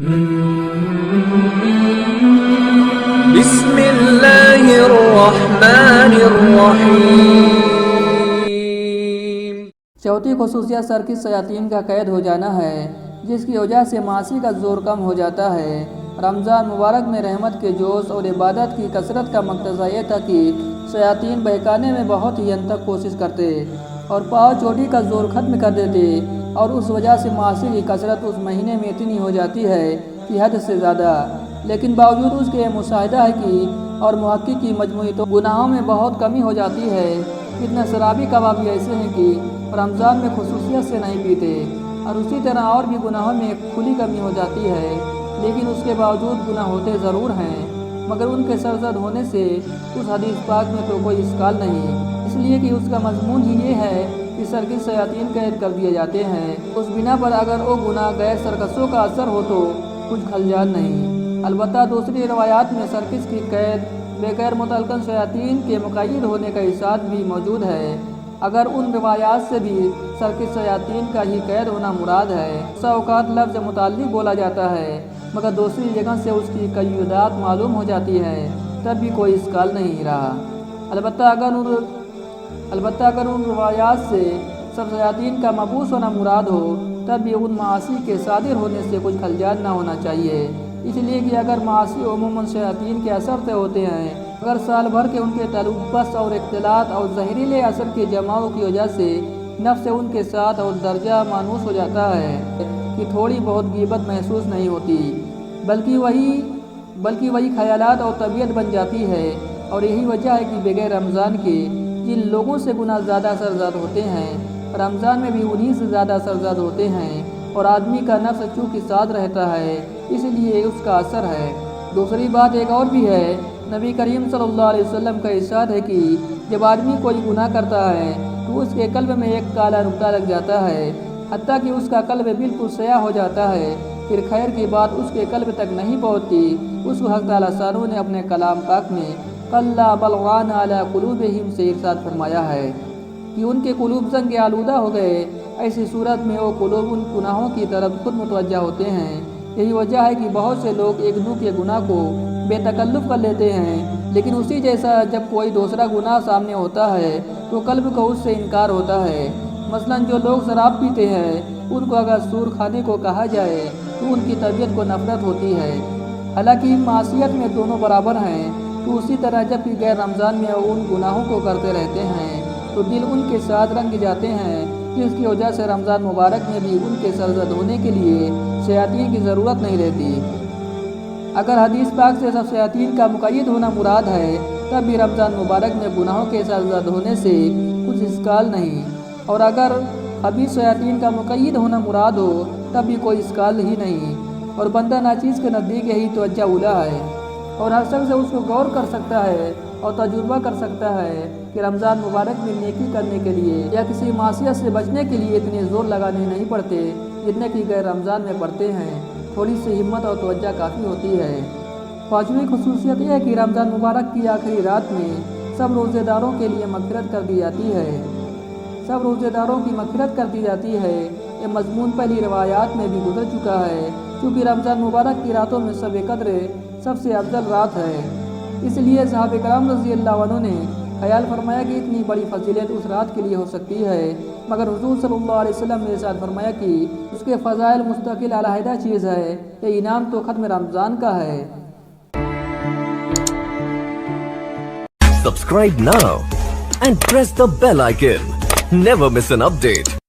بسم اللہ الرحمن الرحیم۔ چوتھی خصوصیت سرکش شیاطین کا قید ہو جانا ہے، جس کی وجہ سے معاصی کا زور کم ہو جاتا ہے۔ رمضان مبارک میں رحمت کے جوش اور عبادت کی کثرت کا مقتضا یہ تھا کہ شیاطین بہکانے میں بہت ہی حد تک کوشش کرتے اور پاؤں چوٹی کا زور ختم کر دیتے، اور اس وجہ سے معاصی کی کثرت اس مہینے میں اتنی ہو جاتی ہے کہ حد سے زیادہ۔ لیکن باوجود اس کے یہ مشاہدہ ہے کہ اور محقق کی مجموعی تو گناہوں میں بہت کمی ہو جاتی ہے۔ کتنے شرابی کبابی ایسے ہیں کہ رمضان میں خصوصیت سے نہیں پیتے، اور اسی طرح اور بھی گناہوں میں کھلی کمی ہو جاتی ہے، لیکن اس کے باوجود گناہ ہوتے ضرور ہیں، مگر ان کے سرزد ہونے سے اس حدیث پاک میں تو کوئی اشکال نہیں، اس لیے کہ اس کا مضمون ہی یہ ہے کہ سرکش شیاطین قید کر دیے جاتے ہیں۔ اس بنا پر اگر وہ گناہ غیر سرکشوں کا اثر ہو تو کچھ خلجان نہیں۔ البتہ دوسری روایات میں سرکش کی قید بغیر متعلقہ شیاطین کے مقید ہونے کا ارشاد بھی موجود ہے۔ اگر ان روایات سے بھی سرکش شیاطین کا ہی قید ہونا مراد ہے، اس اوقات لفظ متعلق بولا جاتا ہے، مگر دوسری جگہ سے اس کی قیودات معلوم ہو جاتی ہے، تب بھی کوئی اشکال نہیں رہا۔ البتہ اگر ان روایات سے سب شیاطین کا مبعوث ہونا مراد ہو، تب بھی ان معاصی کے صادر ہونے سے کچھ خلجان نہ ہونا چاہیے، اس لیے کہ اگر معاصی عموماً شیاطین کے اثر سے ہوتے ہیں، اگر سال بھر کے ان کے تلبس اور اختلاط اور زہریلے اثر کے جماؤ کی وجہ سے نفس ان کے ساتھ اور درجہ مانوس ہو جاتا ہے کہ تھوڑی بہت غیبت محسوس نہیں ہوتی، بلکہ وہی خیالات اور طبیعت بن جاتی ہے۔ اور یہی وجہ ہے کہ بغیر رمضان کے جن لوگوں سے گناہ زیادہ سرزد ہوتے ہیں، رمضان میں بھی انہی سے زیادہ سرزد ہوتے ہیں، اور آدمی کا نفس چونکہ ساتھ رہتا ہے اس لیے اس کا اثر ہے۔ دوسری بات ایک اور بھی ہے، نبی کریم صلی اللہ علیہ وسلم کا ارشاد ہے کہ جب آدمی کوئی گناہ کرتا ہے تو اس کے قلب میں ایک کالا نقطہ لگ جاتا ہے، حتیٰ کہ اس کا قلب بالکل سیاہ ہو جاتا ہے، پھر خیر کی بات اس کے قلب تک نہیں پہنچتی۔ اس وقت اللہ ثانو نے اپنے کلام پاک میں کلا بل ران علی قلوبہم سے ارشاد فرمایا ہے کہ ان کے قلوب زنگ آلودہ ہو گئے۔ ایسی صورت میں وہ قلوب ان گناہوں کی طرف خود متوجہ ہوتے ہیں۔ یہی وجہ ہے کہ بہت سے لوگ ایک نوع کے گناہ کو بے تکلف کر لیتے ہیں، لیکن اسی جیسا جب کوئی دوسرا گناہ سامنے ہوتا ہے تو قلب کو اس سے انکار ہوتا ہے۔ مثلا جو لوگ شراب پیتے ہیں، ان کو اگر سور کھانے کو کہا جائے تو ان کی طبیعت کو نفرت ہوتی ہے، حالانکہ معصیت میں دونوں برابر ہیں۔ تو اسی طرح جب کہ غیر رمضان میں ان گناہوں کو کرتے رہتے ہیں تو دل ان کے ساتھ رنگ جاتے ہیں، جس کی وجہ سے رمضان مبارک میں بھی ان کے سرزد ہونے کے لیے شیاطین کی ضرورت نہیں رہتی۔ اگر حدیث پاک سے سب شیاطین کا مقید ہونا مراد ہے، تب بھی رمضان مبارک میں گناہوں کے سرزد ہونے سے کچھ اشکال نہیں، اور اگر خبیث شیاطین کا مقید ہونا مراد ہو تب بھی کوئی اشکال ہی نہیں، اور بندہ ناچیز کے نزدیک یہی توجہ اولا ہے، اور ہر شخص اس کو غور کر سکتا ہے اور تجربہ کر سکتا ہے کہ رمضان مبارک میں نیکی کرنے کے لیے یا کسی معصیت سے بچنے کے لیے اتنے زور لگانے نہیں پڑتے جتنے کہ غیر رمضان میں پڑتے ہیں۔ تھوڑی سی ہمت اور توجہ کافی ہوتی ہے۔ پانچویں خصوصیت یہ ہے کہ رمضان مبارک کی آخری رات میں سب روزے داروں کے لیے مغفرت کر دی جاتی ہے۔ سب روزے داروں کی مغفرت کر دی جاتی ہے۔ یہ مضمون پہلی روایات میں بھی گزر چکا ہے، کیونکہ رمضان مبارک کی راتوں میں شب قدر سب سے افضل رات ہے، اس لیے صحابہ کرام رضی اللہ عنہ نے خیال فرمایا کہ اتنی بڑی فضیلت اس رات کے لیے ہو سکتی ہے، مگر حضور صلی اللہ علیہ وسلم نے ارشاد فرمایا کہ اس کے فضائل مستقل علیحدہ چیز ہے، یہ انعام تو ختم رمضان کا ہے۔ Subscribe now and press the bell icon. Never miss an update.